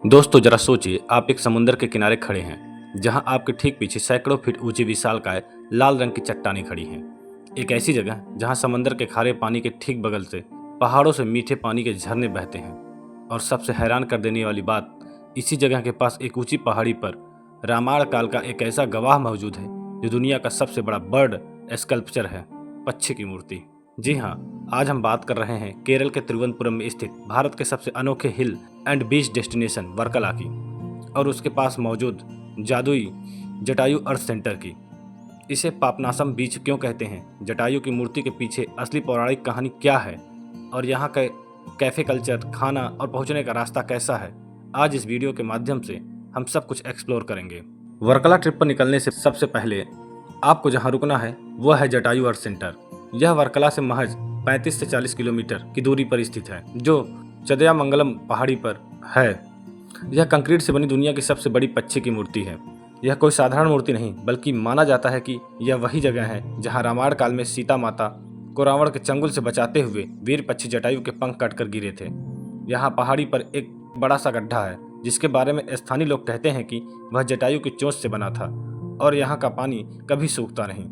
दोस्तों जरा सोचिए, आप एक समुद्र के किनारे खड़े हैं जहां आपके ठीक पीछे सैकड़ों फीट ऊंची विशालकाय लाल रंग की चट्टानें खड़ी हैं। एक ऐसी जगह जहां समंदर के खारे पानी के ठीक बगल से पहाड़ों से मीठे पानी के झरने बहते हैं। और सबसे हैरान कर देने वाली बात, इसी जगह के पास एक ऊंची पहाड़ी पर रामायण काल का एक ऐसा गवाह मौजूद है जो दुनिया का सबसे बड़ा बर्ड स्कल्पचर है, पक्षी की मूर्ति। जी हाँ, आज हम बात कर रहे हैं केरल के तिरुवनंतपुरम में स्थित भारत के सबसे अनोखे हिल एंड बीच डेस्टिनेशन वर्कला की और उसके पास मौजूद जादुई जटायु अर्थ सेंटर की। इसे पापनासम बीच क्यों कहते हैं, जटायु की मूर्ति के पीछे असली पौराणिक कहानी क्या है और यहाँ का कैफे कल्चर, खाना और पहुँचने का रास्ता कैसा है, आज इस वीडियो के माध्यम से हम सब कुछ एक्सप्लोर करेंगे। वर्कला ट्रिप पर निकलने से सबसे पहले आपको जहाँ रुकना है वह है जटायु अर्थ सेंटर। यह वर्कला से महज 35 से 40 किलोमीटर की दूरी पर स्थित है, जो चदयामंगलम पहाड़ी पर है। यह कंक्रीट से बनी दुनिया की सबसे बड़ी पक्षी की मूर्ति है। यह कोई साधारण मूर्ति नहीं, बल्कि माना जाता है कि यह वही जगह है जहां रामायण काल में सीता माता को रावण के चंगुल से बचाते हुए वीर पक्षी जटायु के पंख काटकर गिरे थे। यहाँ पहाड़ी पर एक बड़ा सा गड्ढा है जिसके बारे में स्थानीय लोग कहते हैं कि वह जटायु की चोंच से बना था और यहाँ का पानी कभी सूखता नहीं।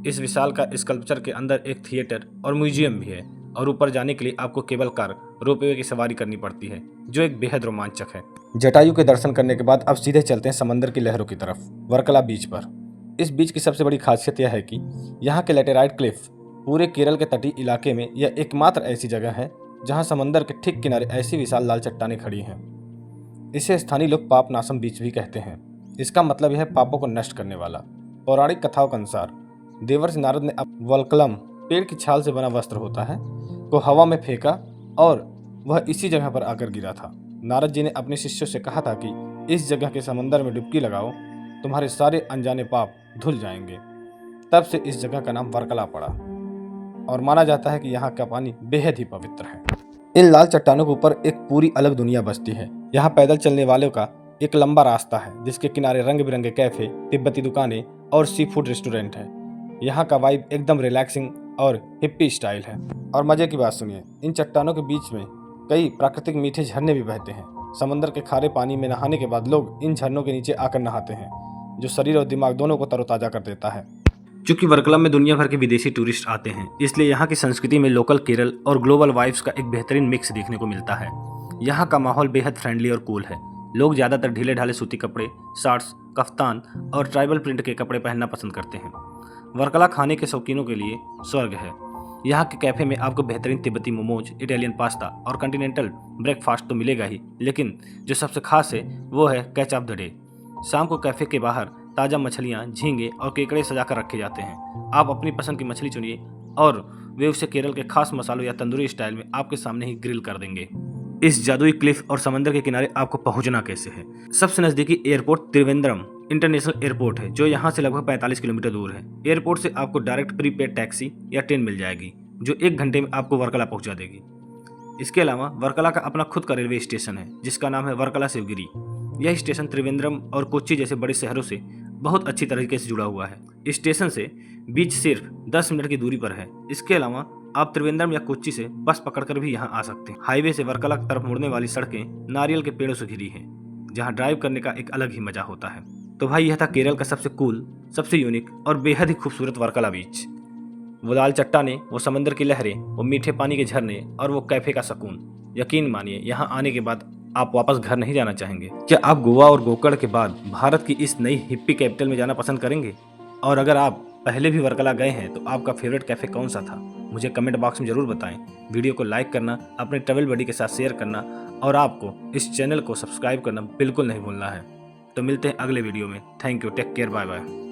इस विशाल का स्कल्पचर के अंदर एक थिएटर और म्यूजियम भी है और ऊपर जाने के लिए आपको केबल कार रोपवे की सवारी करनी पड़ती है, जो एक बेहद रोमांचक है। जटायु के दर्शन करने के बाद अब सीधे चलते हैं समंदर की लहरों की तरफ, वर्कला बीच पर। इस बीच की सबसे बड़ी खासियत यह है कि यहाँ के लेटेराइट क्लिफ पूरे केरल के तटीय इलाके में यह एकमात्र ऐसी जगह है जहाँ समंदर के ठीक किनारे ऐसी विशाल लाल चट्टानें खड़ी हैं। इसे स्थानीय लोग पापनासम बीच भी कहते हैं। इसका मतलब यह पापों को नष्ट करने वाला। पौराणिक कथाओं के अनुसार देवर्षि नारद ने वल्कलम, पेड़ की छाल से बना वस्त्र होता है, को हवा में फेंका और वह इसी जगह पर आकर गिरा था। नारद जी ने अपने शिष्यों से कहा था कि इस जगह के समंदर में डुबकी लगाओ, तुम्हारे सारे अनजाने पाप धुल जाएंगे। तब से इस जगह का नाम वर्कला पड़ा और माना जाता है कि यहाँ का पानी बेहद ही पवित्र है। इन लाल चट्टानों के ऊपर एक पूरी अलग दुनिया बसती है। यहाँ पैदल चलने वालों का एक लंबा रास्ता है जिसके किनारे रंग बिरंगे कैफे, तिब्बती दुकानें और सी फूड रेस्टोरेंट है। यहाँ का वाइब एकदम रिलैक्सिंग और हिप्पी स्टाइल है। और मजे की बात सुनिए, इन चट्टानों के बीच में कई प्राकृतिक मीठे झरने भी बहते हैं। समंदर के खारे पानी में नहाने के बाद लोग इन झरनों के नीचे आकर नहाते हैं, जो शरीर और दिमाग दोनों को तरोताजा कर देता है। चूंकि वर्कला में दुनिया भर के विदेशी टूरिस्ट आते हैं, इसलिए यहाँ की संस्कृति में लोकल केरल और ग्लोबल वाइब्स का एक बेहतरीन मिक्स देखने को मिलता है। यहाँ का माहौल बेहद फ्रेंडली और कूल है। लोग ज़्यादातर ढीले ढाले सूती कपड़े, शॉर्ट्स, कफ्तान और ट्राइबल प्रिंट के कपड़े पहनना पसंद करते हैं। वर्कला खाने के शौकीनों के लिए स्वर्ग है। यहाँ के कैफे में आपको बेहतरीन तिब्बती मोमोज, इटालियन पास्ता और कॉन्टिनेंटल ब्रेकफास्ट तो मिलेगा ही, लेकिन जो सबसे खास है वो है कैच ऑफ द डे। शाम को कैफे के बाहर ताज़ा मछलियाँ, झींगे और केकड़े सजाकर रखे जाते हैं। आप अपनी पसंद की मछली चुनिए और वे उसे केरल के खास मसालों या तंदूरी स्टाइल में आपके सामने ही ग्रिल कर देंगे। इस जादुई क्लिफ और समंदर के किनारे आपको पहुंचना कैसे है? सबसे नज़दीकी एयरपोर्ट त्रिवेंद्रम इंटरनेशनल एयरपोर्ट है, जो यहाँ से लगभग 45 किलोमीटर दूर है। एयरपोर्ट से आपको डायरेक्ट प्रीपेड टैक्सी या ट्रेन मिल जाएगी, जो 1 घंटे में आपको वर्कला पहुँचा देगी। इसके अलावा वर्कला का अपना खुद का रेलवे स्टेशन है, जिसका नाम है वर्कला शिवगिरी। यह स्टेशन त्रिवेंद्रम और कोच्चि जैसे बड़े शहरों से बहुत अच्छी तरीके से जुड़ा हुआ है। स्टेशन से बीच सिर्फ 10 मिनट की दूरी पर है। इसके अलावा आप त्रिवेंद्रम या कोच्चि से बस पकड़कर भी यहाँ आ सकते हैं। हाईवे से वर्कला की तरफ मुड़ने वाली सड़कें नारियल के पेड़ों से घिरी हैं, जहाँ ड्राइव करने का एक अलग ही मजा होता है। तो भाई, यह था केरल का सबसे कूल, सबसे यूनिक और बेहद ही खूबसूरत वर्कला बीच। वो लाल चट्टानें, वो समंदर की लहरें, वो मीठे पानी के झरने और वो कैफे का सुकून। यकीन मानिए, यहाँ आने के बाद आप वापस घर नहीं जाना चाहेंगे। क्या आप गोवा और गोकर्ण के बाद भारत की इस नई हिप्पी कैपिटल में जाना पसंद करेंगे? और अगर आप पहले भी वर्कला गए हैं तो आपका फेवरेट कैफे कौन सा था, मुझे कमेंट बॉक्स में जरूर बताएं। वीडियो को लाइक करना, अपने ट्रैवल बडी के साथ शेयर करना और आपको इस चैनल को सब्सक्राइब करना बिल्कुल नहीं भूलना है। तो मिलते हैं अगले वीडियो में। Thank you, take care, bye bye.